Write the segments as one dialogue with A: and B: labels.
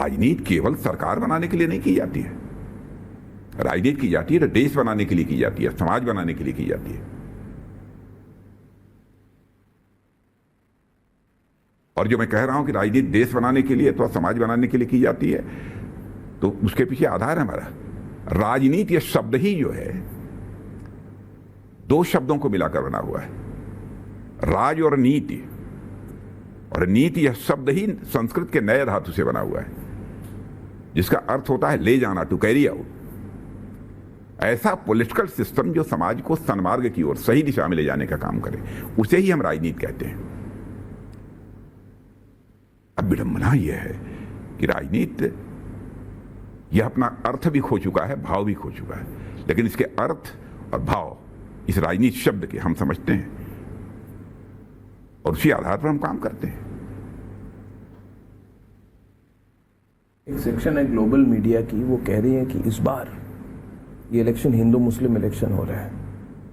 A: राजनीति केवल सरकार बनाने के लिए नहीं की जाती है। राजनीति की जाती है तो देश बनाने के लिए की जाती है, समाज बनाने के लिए की जाती है। और जो मैं कह रहा हूं कि राजनीति देश बनाने के लिए अथवा समाज बनाने के लिए की जाती है, तो उसके पीछे आधार है हमारा। राजनीति ये शब्द ही जो है दो शब्दों को मिलाकर बना हुआ है, राज और नीति। और नीति यह शब्द ही संस्कृत के नए धातु से बना हुआ है, जिसका अर्थ होता है ले जाना, टू कैरी आउट। ऐसा पॉलिटिकल सिस्टम जो समाज को सन्मार्ग की ओर, सही दिशा में ले जाने का काम करे, उसे ही हम राजनीति कहते हैं। अब विडंबना यह है कि राजनीति यह अपना अर्थ भी खो चुका है, भाव भी खो चुका है। लेकिन इसके अर्थ और भाव इस राजनीति शब्द के हम समझते हैं और उसी आधार पर हम काम करते हैं।
B: एक सेक्शन है ग्लोबल मीडिया की, वो कह रही है कि इस बार ये इलेक्शन हिंदू मुस्लिम इलेक्शन हो रहा है।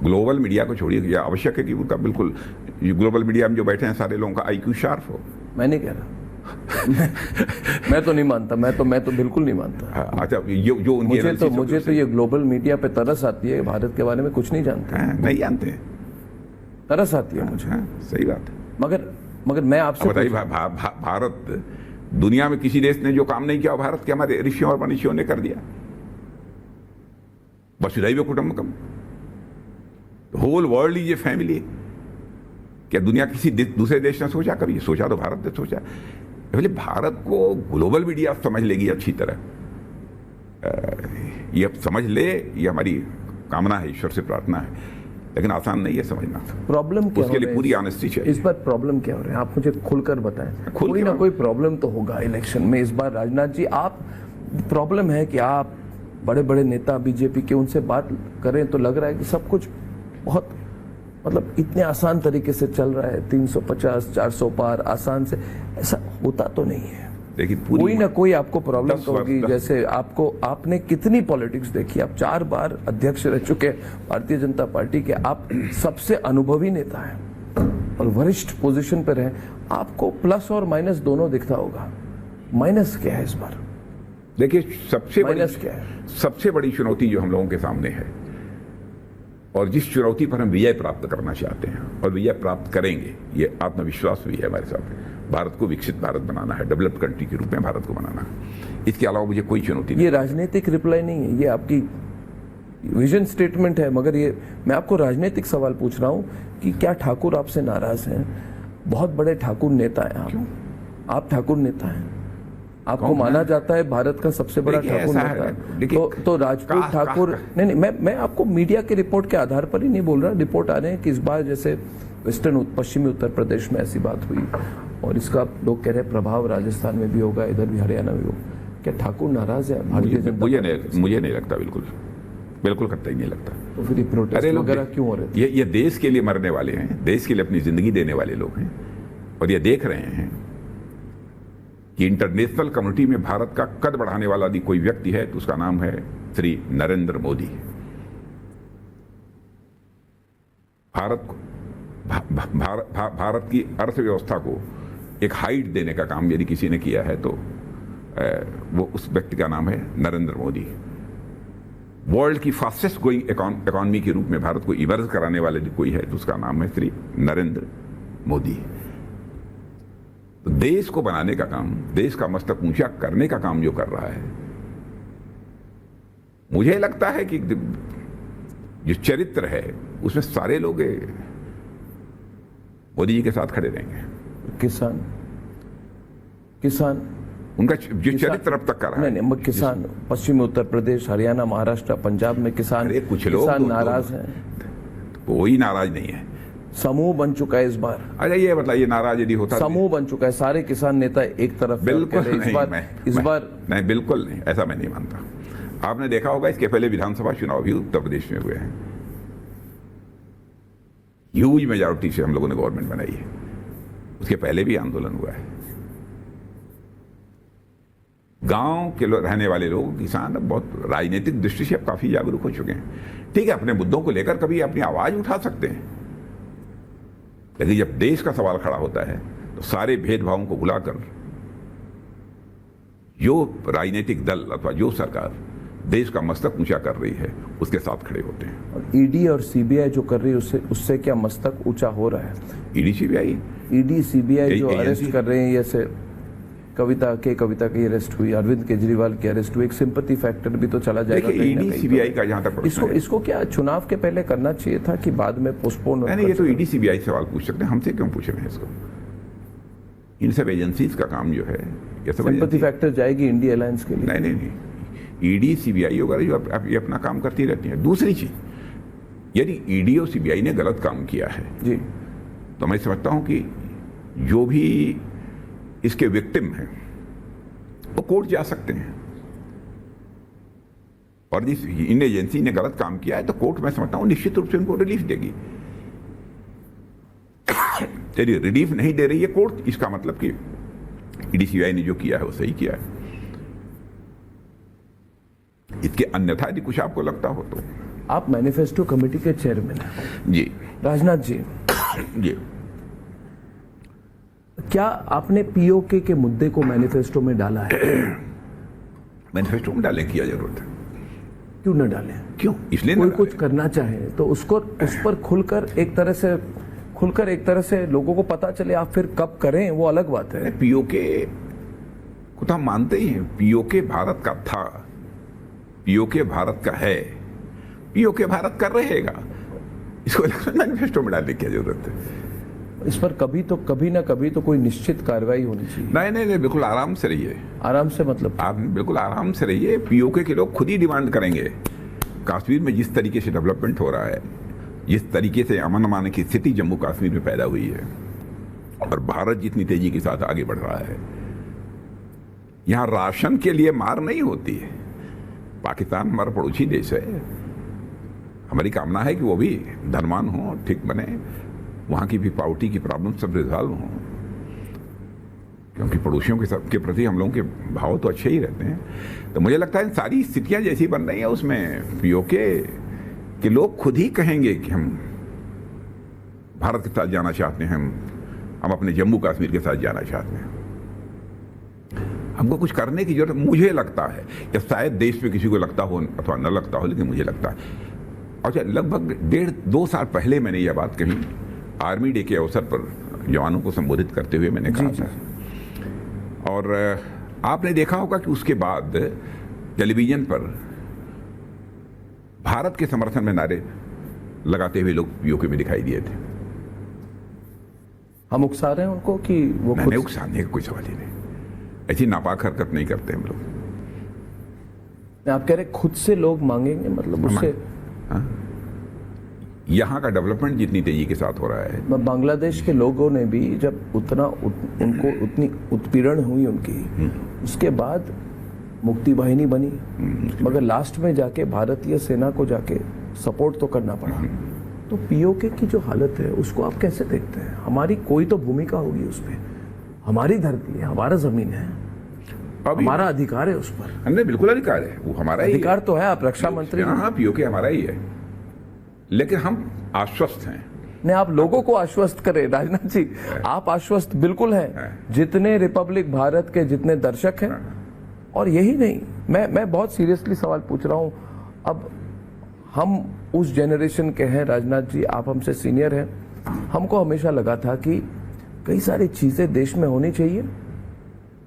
A: ग्लोबल मीडिया को छोड़िए, यह आवश्यक है कि उनका बिल्कुल ग्लोबल मीडिया में जो बैठे हैं सारे लोगों का आईक्यू शार्प हो।
B: मैं नहीं कह रहा मैं तो नहीं मानता, मैं तो बिल्कुल नहीं मानता।
A: अच्छा, जो
B: मुझे तो ये ग्लोबल मीडिया पे तरस आती है, भारत के बारे में कुछ नहीं जानते।
A: नहीं जानते,
B: तरस आती है मुझे।
A: सही बात है।
B: मगर मैं आपसे
A: बताइए, भारत दुनिया में किसी देश ने जो काम नहीं किया भारत के हमारे ऋषियों और मनीषियों ने कर दिया। वसुधैव कुटुंबकम, whole world is a family. क्या दुनिया किसी दूसरे देश ने सोचा कभी? सोचा तो भारत ने सोचा। इसलिए भारत को ग्लोबल मीडिया समझ लेगी अच्छी तरह, ये समझ ले, ये हमारी कामना है, ईश्वर से प्रार्थना है, लेकिन आसान नहीं है समझना।
B: प्रॉब्लम क्या
A: उसके लिए पूरी ऑनेस्टी चाहिए।
B: इस बार प्रॉब्लम क्या हो रहा है, आप मुझे खुलकर बताएं। कोई ना कोई प्रॉब्लम तो होगा इलेक्शन में इस बार। राजनाथ जी, आप प्रॉब्लम है कि आप बड़े बड़े नेता बीजेपी के, उनसे बात करें तो लग रहा है कि सब कुछ बहुत मतलब इतने आसान तरीके से चल रहा है, 350 400 पार आसान से। ऐसा होता तो नहीं है।
A: देखिए,
B: कोई ना कोई आपको प्रॉब्लम तो होगी। जैसे आपने कितनी पॉलिटिक्स देखी, आप 4 बार अध्यक्ष रह चुके भारतीय जनता पार्टी के, आप सबसे अनुभवी नेता हैं और वरिष्ठ पोजीशन पर हैं। आपको प्लस और माइनस दोनों दिखता होगा। माइनस क्या है इस बार?
A: देखिए, सबसे बड़ी चुनौती जो हम लोगों के सामने है, और जिस चुनौती पर हम विजय प्राप्त करना चाहते हैं और विजय प्राप्त करेंगे, ये आत्मविश्वास भी है हमारे साथ। भारत को विकसित भारत बनाना है, डेवलप्ड कंट्री के रूप में भारत को बनाना है। इसके अलावा मुझे कोई चुनौती नहीं।
B: ये राजनीतिक रिप्लाई नहीं है, ये आपकी विजन स्टेटमेंट है। मगर ये मैं आपको राजनीतिक सवाल पूछ रहा हूँ कि क्या ठाकुर आपसे नाराज हैं? बहुत बड़े ठाकुर नेता हैं आप ठाकुर नेता हैं, आपको माना जाता है भारत का सबसे बड़ा ठाकुर नेता। तो राजपूत ठाकुर नहीं, मैं आपको मीडिया की रिपोर्ट के आधार पर ही नहीं बोल रहा। रिपोर्ट आ रहे हैं कि इस बार जैसे पश्चिमी उत्तर प्रदेश में ऐसी बात हुई, और इसका लोग कह रहे हैं प्रभाव राजस्थान में भी होगा, इधर भी हरियाणा में होगा। क्या ठाकुर नाराज है भारतीय जनता?
A: मुझे नहीं लगता, बिल्कुल करता ही नहीं लगता।
B: तो फिर ये प्रोटेस्ट वगैरह क्यों हो रहे थे?
A: ये देश के लिए मरने वाले हैं, देश के लिए अपनी जिंदगी देने वाले लोग हैं, और ये देख रहे हैं कि इंटरनेशनल कम्युनिटी में भारत का कद बढ़ाने वाला यदि कोई व्यक्ति है तो उसका नाम है श्री नरेंद्र मोदी। भारत को भारत की अर्थव्यवस्था को एक हाइट देने का काम यदि किसी ने किया है तो वो उस व्यक्ति का नाम है नरेंद्र मोदी। वर्ल्ड की फास्टेस्ट ग्रोइंग इकोनॉमी के रूप में भारत को इमर्ज कराने वाले कोई है तो उसका नाम है श्री नरेंद्र मोदी। तो देश को बनाने का काम, देश का मस्तक ऊंचा करने का काम जो कर रहा है, मुझे लगता है कि जो चरित्र है उसमें सारे लोग मोदी जी के साथ खड़े रहेंगे। किसान उनका जो चरित्र अब तक कर रहा है,
B: नहीं, किसान पश्चिमी उत्तर प्रदेश, हरियाणा, महाराष्ट्र, पंजाब में किसान नाराज हैं।
A: कोई नाराज नहीं है।
B: समूह बन चुका है इस बार।
A: अच्छा, ये बताइए, नाराज यदि होता
B: समूह बन चुका है, सारे किसान नेता एक तरफ।
A: बिल्कुल नहीं,
B: इस बार
A: नहीं, बिल्कुल नहीं, ऐसा मैं नहीं मानता। आपने देखा होगा इसके पहले विधानसभा चुनाव भी उत्तर प्रदेश में हुए हैं, ह्यूज मेजॉरिटी से हम लोगों ने गवर्नमेंट बनाई है। उसके पहले भी आंदोलन हुआ है। गांव के रहने वाले लोग, किसान, अब बहुत राजनीतिक दृष्टि से अब काफी जागरूक हो चुके हैं। ठीक है, अपने मुद्दों को लेकर कभी अपनी आवाज उठा सकते हैं, लेकिन जब देश का सवाल खड़ा होता है तो सारे भेदभावों को भुलाकर जो राजनीतिक दल अथवा जो सरकार देश का मस्तक ऊंचा कर रही है उसके साथ खड़े होते हैं।
B: ईडी और सीबीआई जो कर रही है उससे क्या मस्तक ऊंचा हो रहा है?
A: ईडी सीबीआई
B: जो अरेस्ट कर रहे हैं, जैसे कविता की अरेस्ट हुई, अरविंद केजरीवाल की अरेस्ट हुई, एक सिंपैथी फैक्टर भी तो चला जाएगा।
A: ईडी सीबीआई का जहां तक
B: इसको क्या चुनाव के पहले करना चाहिए था कि बाद में पोस्टपोन?
A: नहीं, ये तो ईडी सीबीआई सवाल पूछ सकते हैं, हमसे क्यों पूछ रहे हैं इसको? इन सब एजेंसीज का काम जो है, ये सब
B: सिंपैथी फैक्टर जाएगी इंडिया अलायंस के लिए।
A: नहीं, ईडी सीबीआई वगैरह जो ये अपना काम करती रहती है। दूसरी चीज, यदि ईडी और सीबीआई ने गलत काम किया है
B: जी,
A: तो मैं समझता हूं कि जो भी इसके विक्टिम हैं वो कोर्ट जा सकते हैं, और जिस इन एजेंसी ने गलत काम किया है तो कोर्ट, मैं समझता हूं, निश्चित रूप से उनको रिलीफ देगी। यदि रिलीफ नहीं दे रही है कोर्ट, इसका मतलब कि ईडी सीबीआई ने जो किया है वो सही किया है। इसके अन्यथा यदि कुछ आपको लगता हो तो।
B: आप मैनिफेस्टो कमेटी के चेयरमैन हैं
A: जी
B: राजनाथ जी,
A: जी,
B: क्या आपने पीओके के मुद्दे को मैनिफेस्टो में डाला है?
A: मैनिफेस्टो में डालें, किया जरूरत है।
B: क्यों न डालें?
A: क्यों? इसलिए
B: कोई कुछ करना चाहे तो उसको उस पर खुलकर एक तरह से लोगों को पता चले, आप फिर कब करें वो अलग बात है।
A: पीओके को तो हम मानते ही हैं, पीओके भारत का था, पीओके भारत का है, पीओके भारत का रहेगा। इसको इलेक्शन मैनिफेस्टो में डालने की जरूरत है।
B: इस पर कभी ना कभी तो कोई निश्चित कार्रवाई होनी चाहिए।
A: नहीं, बिल्कुल आराम से रहिए।
B: आराम से मतलब?
A: आप बिल्कुल आराम से रहिए। पीओके के लोग खुद ही डिमांड करेंगे। कश्मीर में जिस तरीके से डेवलपमेंट हो रहा है, जिस तरीके से अमन अमान की स्थिति जम्मू कश्मीर में पैदा हुई है, और भारत जितनी तेजी के साथ आगे बढ़ रहा है, यहां राशन के लिए मार नहीं होती है। पाकिस्तान हमारा पड़ोसी देश है, हमारी कामना है कि वो भी धनवान हो, ठीक बने, वहाँ की भी पावर्टी की प्रॉब्लम सब रिजॉल्व हों, क्योंकि पड़ोसियों के प्रति हम लोगों के भाव तो अच्छे ही रहते हैं। तो मुझे लगता है सारी स्थितियाँ जैसी बन रही हैं उसमें पीओके के लोग खुद ही कहेंगे कि हम भारत के साथ जाना चाहते हैं, हम अपने जम्मू कश्मीर के साथ जाना चाहते हैं। हमको कुछ करने की जरूरत, मुझे लगता है, या शायद देश में किसी को लगता हो अथवा न लगता हो, लेकिन मुझे लगता है। अच्छा, लगभग 1.5-2 साल पहले मैंने यह बात कही, आर्मी डे के अवसर पर जवानों को संबोधित करते हुए मैंने कहा था। और आपने देखा होगा कि उसके बाद टेलीविजन पर भारत के समर्थन में नारे लगाते हुए लोग पीओके में दिखाई दिए थे।
B: हम उकसा रहे हैं उनको कि वो
A: नहीं, उकसाने का कोई सवाल ही नहीं, ऐसी नापाक हरकत नहीं करते हम लोग।
B: आप कह रहे खुद से लोग मांगेंगे, मतलब उससे
A: यहाँ का डेवलपमेंट जितनी तेजी के साथ हो रहा है।
B: बांग्लादेश के लोगों ने भी जब उनको उतनी उत्पीड़न हुई उनकी, उसके बाद मुक्ति वाहिनी बनी, मगर लास्ट में जाके भारतीय सेना को जाके सपोर्ट तो करना पड़ा। तो पीओके की जो हालत है उसको आप कैसे देखते हैं? हमारी कोई तो भूमिका होगी उस पर, हमारी धरती है, हमारा जमीन है, हमारा अधिकार है उस पर।
A: हमने बिल्कुल अधिकार है, वो हमारा ही
B: अधिकार तो है। आप रक्षा मंत्री,
A: हाँ, पीओके हमारा ही है, लेकिन हम आश्वस्त हैं।
B: नहीं, आप लोगों को आश्वस्त करें राजनाथ जी, आप आश्वस्त बिल्कुल हैं, जितने रिपब्लिक भारत के जितने दर्शक हैं। और यही नहीं, मैं बहुत सीरियसली सवाल पूछ रहा हूं। अब हम उस जनरेशन के हैं राजनाथ जी, आप हमसे सीनियर हैं। हमको हमेशा लगा था कि कई सारी चीजें देश में होनी चाहिए,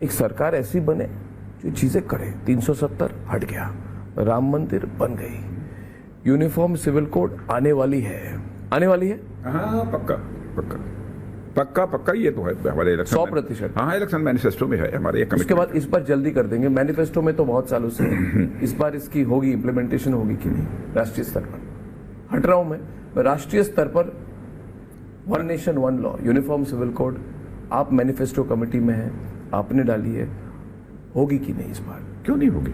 B: एक सरकार ऐसी बने जो चीजें करे। 370 हट गया, राम मंदिर बन गई, यूनिफॉर्म सिविल कोड आने वाली है।
A: हाँ, पक्का ये तो है हमारे इलेक्शन
B: 100%।
A: हाँ, इलेक्शन मैनिफेस्टो में है हमारे।
B: उसके बाद इस पर जल्दी कर देंगे। मैनिफेस्टो में तो बहुत सालों से इस बार इसकी होगी इम्प्लीमेंटेशन होगी कि नहीं राष्ट्रीय स्तर पर? हट रहा हूं मैं राष्ट्रीय स्तर पर 1 nation 1 law, uniform civil code, आप मैनिफेस्टो कमेटी में हैं, आपने डाली है, होगी कि नहीं इस बार?
A: क्यों नहीं होगी?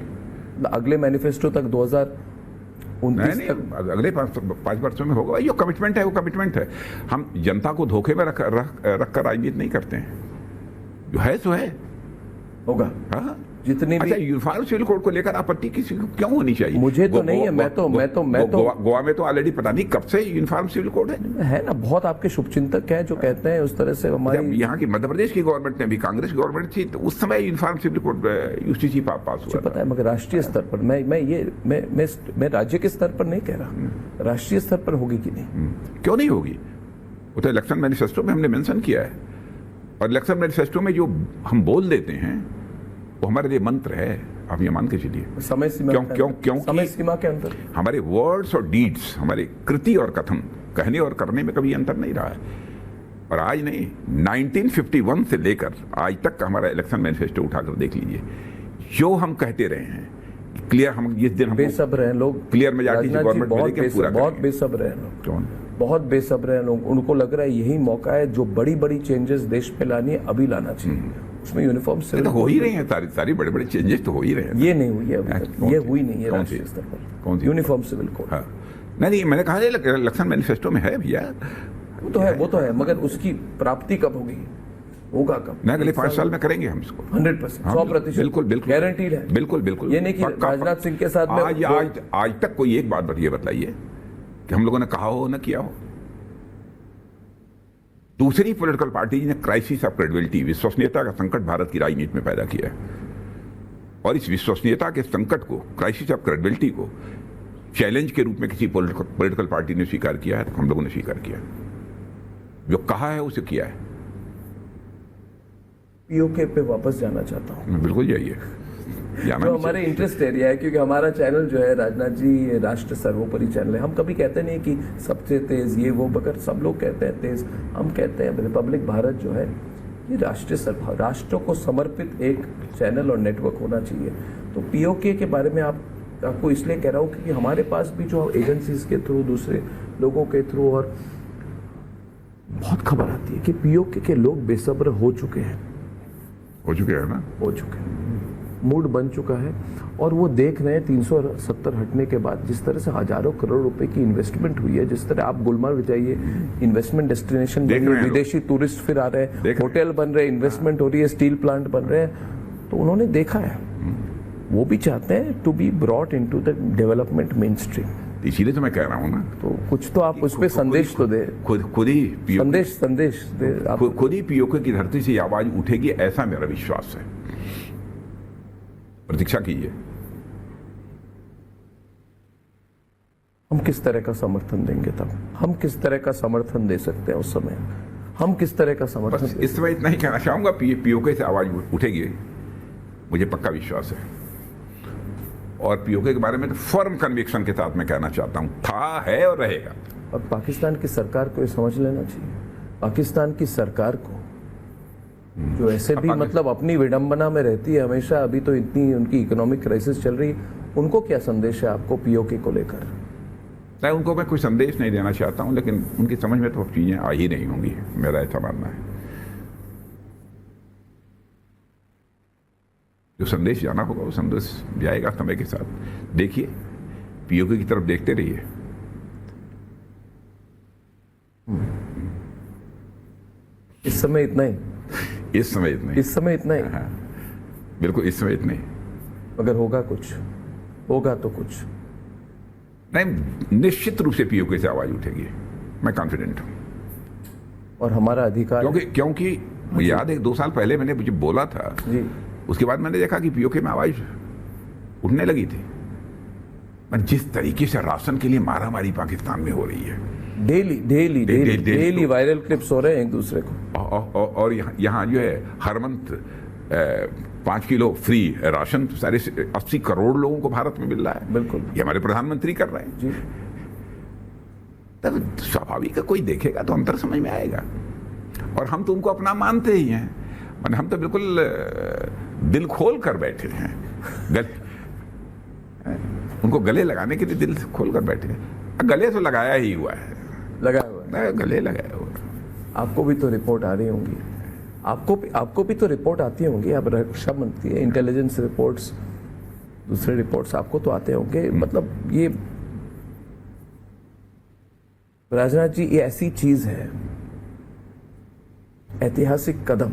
B: अगले मैनिफेस्टो तक 2029 तक,
A: अगले 5 वर्षों में होगा। जो कमिटमेंट है वो कमिटमेंट है। हम जनता को धोखे में रख कर राजनीति नहीं करते हैं। जो है सो है,
B: होगा।
A: हाँ,
B: जितनी भी
A: अच्छा, यूनिफॉर्म सिविल कोड को लेकर आपत्ति किसी को क्यों होनी चाहिए?
B: मुझे तो नहीं है, मैं तो
A: गोवा में तो ऑलरेडी पता नहीं कब से यूनिफॉर्म सिविल कोड
B: है ना, बहुत आपके शुभचिंतक हैं जो कहते हैं उस तरह से हमारी
A: यहाँ की मध्य प्रदेश की गवर्नमेंट ने भी, कांग्रेस गवर्नमेंट थी तो उस समय यूनिफॉर्म सिविल कोड यूसीसी पास हुआ।
B: पता है, मगर राष्ट्रीय स्तर पर मैं राज्य के स्तर पर नहीं कह रहा, राष्ट्रीय स्तर पर होगी कि नहीं?
A: क्यों नहीं होगी? वो तो इलेक्शन मैनिफेस्टो में हमने मेंशन किया है, और इलेक्शन मैनिफेस्टो में जो हम बोल देते हैं वो हमारे लिए मंत्र है, आप ये मान के चलिए।
B: समय सीमा
A: क्यों
B: समय सीमा के अंदर
A: हमारे वर्ड्स और डीड्स, हमारे कृति और कथन, कहने और करने में कभी अंतर नहीं रहा है। और आज नहीं, 1951 से लेकर आज तक का हमारा इलेक्शन मैनिफेस्टो उठाकर देख लीजिए, जो हम कहते रहे हैं क्लियर, हम जिस दिन हम
B: बेसब्र हैं लोग,
A: क्लियर मेजॉरिटी से गवर्नमेंट मिले कि पूरा
B: बहुत बेसब्र हैं लोग,
A: कौन
B: बहुत बेसब्र हैं लोग। उनको लग रहा है यही मौका है, जो बड़ी बड़ी चेंजेस देश में लानी है अभी लाना चाहिए। उसमें यूनिफॉर्म सिविल
A: तो हो ही रहे हैं, सारी बड़े बड़े चेंजेस तो हो ही रहे हैं।
B: ये नहीं हुई है अभी तक, ये हुई नहीं है राष्ट्रीय स्तर पर।
A: कौन सी?
B: Uniform civil code.
A: हाँ, नहीं, मैंने कहा इलेक्शन मैनिफेस्टो में है भैया,
B: वो तो है, मगर उसकी प्राप्ति कब होगी, होगा कब?
A: नहीं, अगले 5 साल में करेंगे हम इसको
B: 100%, 100%,
A: बिल्कुल
B: गारंटीड है।
A: बिल्कुल
B: ये नहीं कि राजनाथ सिंह के साथ
A: आज तक कोई एक बात ये बताइए कि हम लोगों ने कहा हो न किया हो। दूसरी पॉलिटिकल पार्टी ने क्राइसिस ऑफ क्रेडिबिलिटी, विश्वसनीयता का संकट भारत की राजनीति में पैदा किया है, और इस विश्वसनीयता के संकट को, क्राइसिस ऑफ क्रेडिबिलिटी को चैलेंज के रूप में किसी पॉलिटिकल पार्टी ने स्वीकार किया है तो हम लोगों ने स्वीकार किया। जो कहा है उसे किया है।
B: पीओके पे वापस जाना चाहता हूँ।
A: बिल्कुल जाइए,
B: जो हमारे इंटरेस्ट एरिया है, क्योंकि हमारा चैनल जो है राजनाथ जी राष्ट्र सर्वोपरि चैनल है। हम कभी कहते नहीं कि सबसे तेज ये वो, मगर सब लोग कहते हैं तेज, हम कहते हैं रिपब्लिक भारत जो है ये राष्ट्र को समर्पित एक चैनल और नेटवर्क होना चाहिए। तो पीओके के बारे में आपको इसलिए कह रहा हूँ क्योंकि हमारे पास भी जो एजेंसीज के थ्रू, दूसरे लोगों के थ्रू, और बहुत खबर आती है कि पीओके के लोग बेसब्र हो चुके हैं ना, हो चुके हैं, मूड बन चुका है, और वो देख रहे हैं 370 हटने के बाद जिस तरह से हजारों करोड़ रुपए की इन्वेस्टमेंट हुई है, जिस तरह आप गुलमर्ग जाइए, इन्वेस्टमेंट डेस्टिनेशन बन रही है, विदेशी टूरिस्ट फिर आ रहे हैं, होटल बन रहे हैं, इन्वेस्टमेंट हो रही है, स्टील प्लांट बन रहे हैं, तो उन्होंने देखा है, वो भी चाहते हैं to be brought into the development mainstream.
A: इसीलिए तो मैं कह रहा हूँ ना,
B: तो कुछ तो आप उस पर संदेश तो दे,
A: खुद ही
B: संदेश दे,
A: खुद ही पीओके की धरती से आवाज उठेगी, ऐसा मेरा विश्वास है। प्रतीक्षा कीजिए।
B: हम किस तरह का समर्थन देंगे तब, हम किस तरह का समर्थन दे सकते हैं उस समय, हम किस तरह का समर्थन?
A: इस समय इतना ही कहना चाहूंगा, पीओके से आवाज उठेगी, मुझे पक्का विश्वास है। और पीओके के बारे में तो फर्म कन्विक्शन के साथ मैं कहना चाहता हूं, था, है और रहेगा।
B: और पाकिस्तान की सरकार को ये समझ लेना चाहिए, पाकिस्तान की सरकार को, जो ऐसे भी मतलब अपनी विडंबना में रहती है हमेशा, अभी तो इतनी उनकी इकोनॉमिक क्राइसिस चल रही, उनको क्या संदेश है आपको पीओके को लेकर?
A: नहीं, उनको मैं कोई संदेश नहीं देना चाहता हूं, लेकिन उनकी समझ में तो चीजें आ ही नहीं होंगी, मेरा ऐसा मानना है। जो संदेश जाना होगा वो संदेश जाएगा समय के साथ। देखिए, पीओके की तरफ देखते रहिए।
B: इस समय इतना ही,
A: इस समय इतना ही, हाँ, बिल्कुल इस समय इतना ही।
B: अगर होगा कुछ, होगा तो कुछ
A: नहीं, निश्चित रूप से पीओके से आवाज उठेगी, मैं कॉन्फिडेंट हूं।
B: और हमारा अधिकार,
A: क्योंकि मुझे याद है 2 साल पहले मैंने मुझे बोला था
B: जी,
A: उसके बाद मैंने देखा कि पीओके में आवाज उठने लगी थी। जिस तरीके से राशन के लिए मारामारी पाकिस्तान में हो रही है, डेली
B: वायरल क्लिप्स हो रहे हैं एक दूसरे को,
A: और यहाँ जो है हर मंथ 5 किलो फ्री राशन सारे 80 करोड़ लोगों को भारत में मिल रहा है।
B: बिल्कुल,
A: ये हमारे प्रधानमंत्री कर रहे हैं जी। तब स्वाभाविक है, कोई देखेगा तो अंतर समझ में आएगा। और हम तो उनको अपना मानते ही हैं, माने हम तो बिल्कुल दिल खोल कर बैठे हैं, उनको गले लगाने के लिए दिल खोल कर बैठे हैं। गले तो लगाया ही हुआ है, गले लगाया हुआ है।
B: आपको भी तो रिपोर्ट आ रही होंगी, आपको भी तो रिपोर्ट आती होंगी, आप रक्षा मंत्री है, इंटेलिजेंस रिपोर्ट्स, दूसरे रिपोर्ट्स आपको तो आते होंगे। मतलब ये राजनाथ जी, ये ऐसी चीज है, ऐतिहासिक कदम,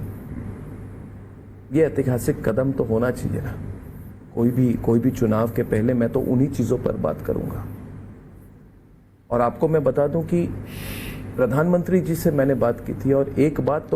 B: ये ऐतिहासिक कदम तो होना चाहिए ना। कोई भी चुनाव के पहले मैं तो उन्हीं चीज़ों पर बात करूंगा। और आपको मैं बता दूं कि प्रधानमंत्री जी से मैंने बात की थी और एक बात तो